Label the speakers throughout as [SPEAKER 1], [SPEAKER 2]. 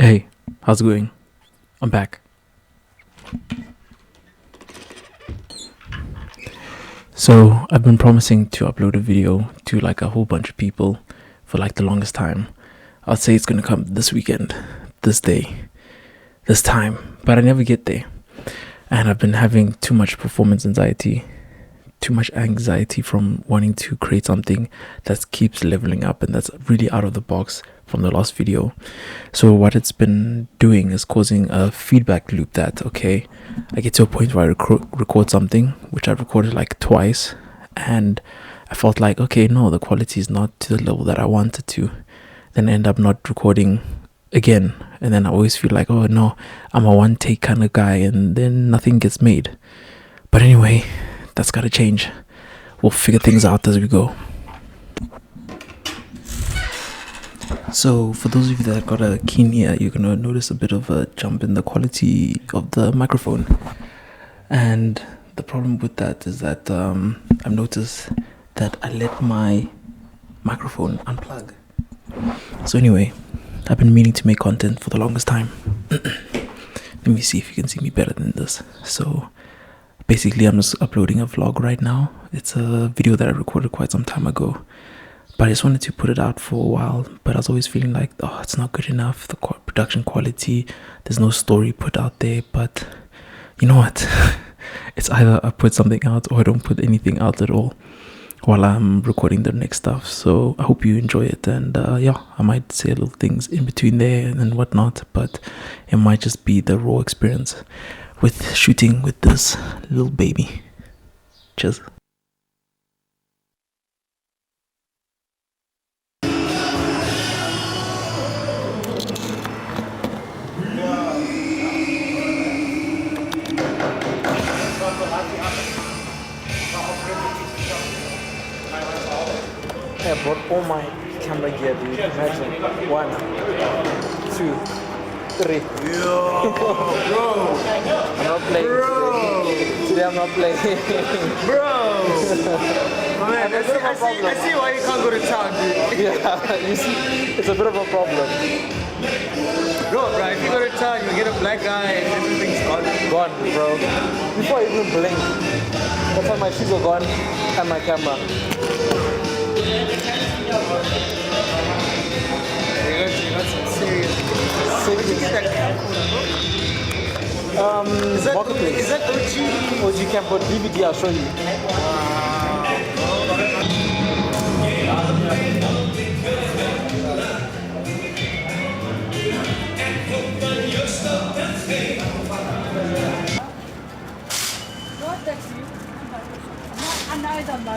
[SPEAKER 1] Hey, how's it going? I'm back. So, I've been promising to upload a video to like a whole bunch of people for like the longest time. I'd say it's gonna come this weekend, this day, this time, but I never get there. And I've been having too much performance anxiety, too much anxiety from wanting to create something that keeps leveling up and that's really out of the box from the last video. So what it's been doing is causing a feedback loop that, okay, I get to a point where I record something, which I've recorded like twice, and I felt like, okay, no, the quality is not to the level that I wanted to. Then I end up not recording again, and then I always feel like, oh no, I'm a one take kind of guy, and then nothing gets made. But anyway, that's gotta change. We'll figure things out as we go. So for those of you that got a keen ear, you're gonna notice a bit of a jump in the quality of the microphone. And the problem with that is that I've noticed that I let my microphone unplug. So anyway, I've been meaning to make content for the longest time. Let me see if you can see me better than this. So basically I'm just uploading a vlog right now. It's a video that I recorded quite some time ago, but I just wanted to put it out for a while. But I was always feeling like, oh, it's not good enough, the production quality, there's no story put out there. But you know what, it's either I put something out or I don't put anything out at all while I'm recording the next stuff. So I hope you enjoy it, and yeah, I might say little things in between there and whatnot, but it might just be the raw experience with shooting with this little baby. Cheers.
[SPEAKER 2] I bought all my camera gear, dude. Imagine. 1, 2, 3.
[SPEAKER 3] Yo, bro.
[SPEAKER 2] I'm not playing today. Today I'm not playing.
[SPEAKER 3] Bro. Man, I see why you can't go to town, dude.
[SPEAKER 2] Yeah, you see, it's a bit of a problem.
[SPEAKER 3] Bro, if you go to town, you get a black guy and everything's gone.
[SPEAKER 2] Gone, bro. Before I even blink, that's why my shoes are gone and my camera.
[SPEAKER 3] You got some serious. Is that
[SPEAKER 2] Marketplace.
[SPEAKER 3] Is that OG?
[SPEAKER 2] OG Camcorder DVD, I'll show you.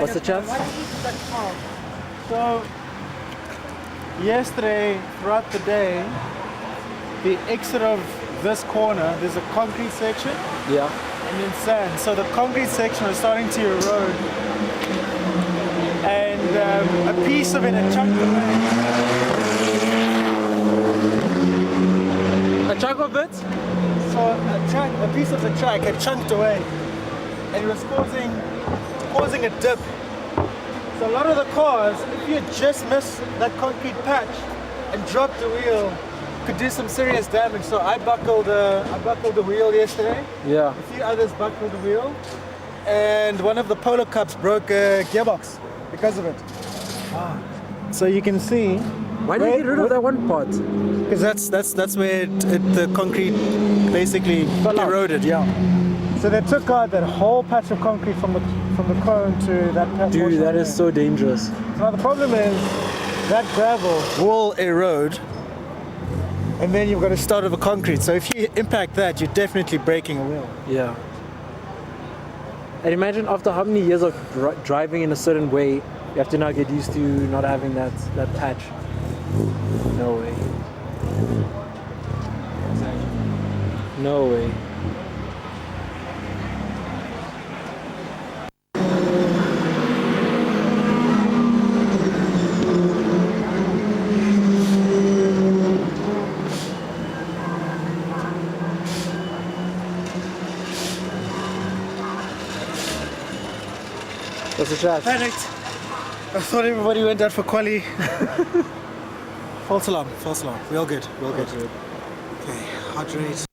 [SPEAKER 2] What's the chance?
[SPEAKER 4] So, yesterday, throughout the day, the exit of this corner, there's a concrete section
[SPEAKER 2] Yeah.
[SPEAKER 4] and then sand. So the concrete section was starting to erode, and a piece of it had chunked away.
[SPEAKER 2] A chunk of it?
[SPEAKER 4] So a piece of the track had chunked away, and it was causing a dip. So a lot of the cars, if you had just missed that concrete patch and dropped the wheel, could do some serious damage. So I buckled the wheel yesterday.
[SPEAKER 2] Yeah.
[SPEAKER 4] A few others buckled the wheel, and one of the Polo Cups broke a gearbox because of it. So you can see.
[SPEAKER 2] Why did you get rid of that one part?
[SPEAKER 4] Because that's where the concrete basically eroded. Yeah. So they took out that whole patch of concrete from the cone to that patch.
[SPEAKER 2] Dude, that is so dangerous.
[SPEAKER 4] So now the problem is that gravel will erode, and then you've got to start over concrete. So if you impact that, you're definitely breaking a wheel.
[SPEAKER 2] Yeah. And imagine after how many years of driving in a certain way, you have to now get used to not having that patch. No way. No way. What's the shot?
[SPEAKER 4] Panicked. I thought everybody went out for quali. False alarm. We're all good. Okay, heart rate.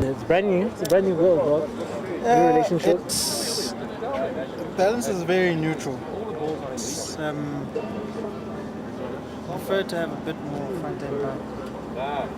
[SPEAKER 2] It's brand new. It's a brand new wheel, bro. New relationship.
[SPEAKER 4] The balance is very neutral. It's, I prefer to have a bit more front end power.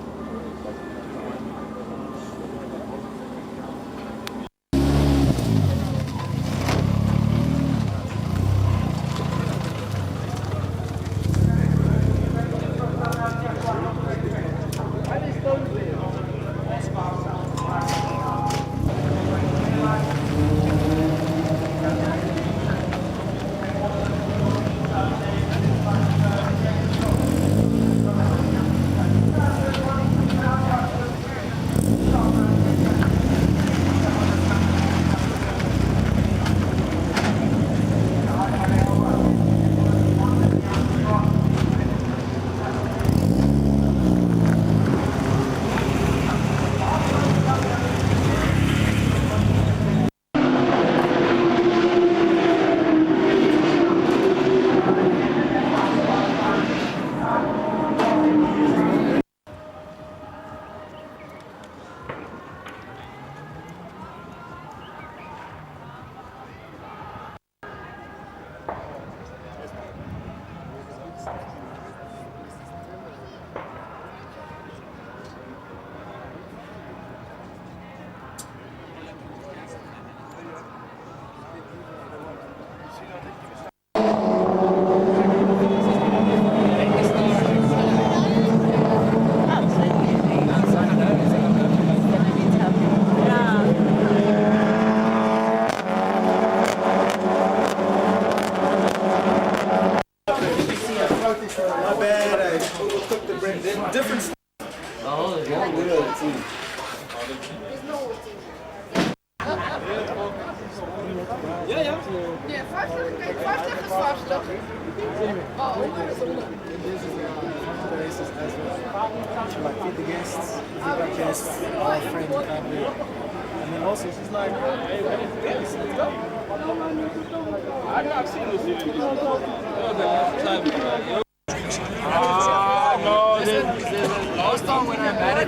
[SPEAKER 4] My bad, I took the break. Different.
[SPEAKER 5] Ja, 50, kijk, 50 is 50. Oh,
[SPEAKER 4] Like feed the guests, feed the guests, our friend family. And then also she's like, hey, let's go.
[SPEAKER 3] I've seen this video. No, last time when I met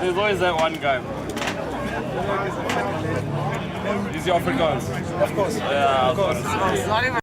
[SPEAKER 3] there's always that one guy. He's the Afrikaans.
[SPEAKER 4] Of course.
[SPEAKER 3] Yeah, of course.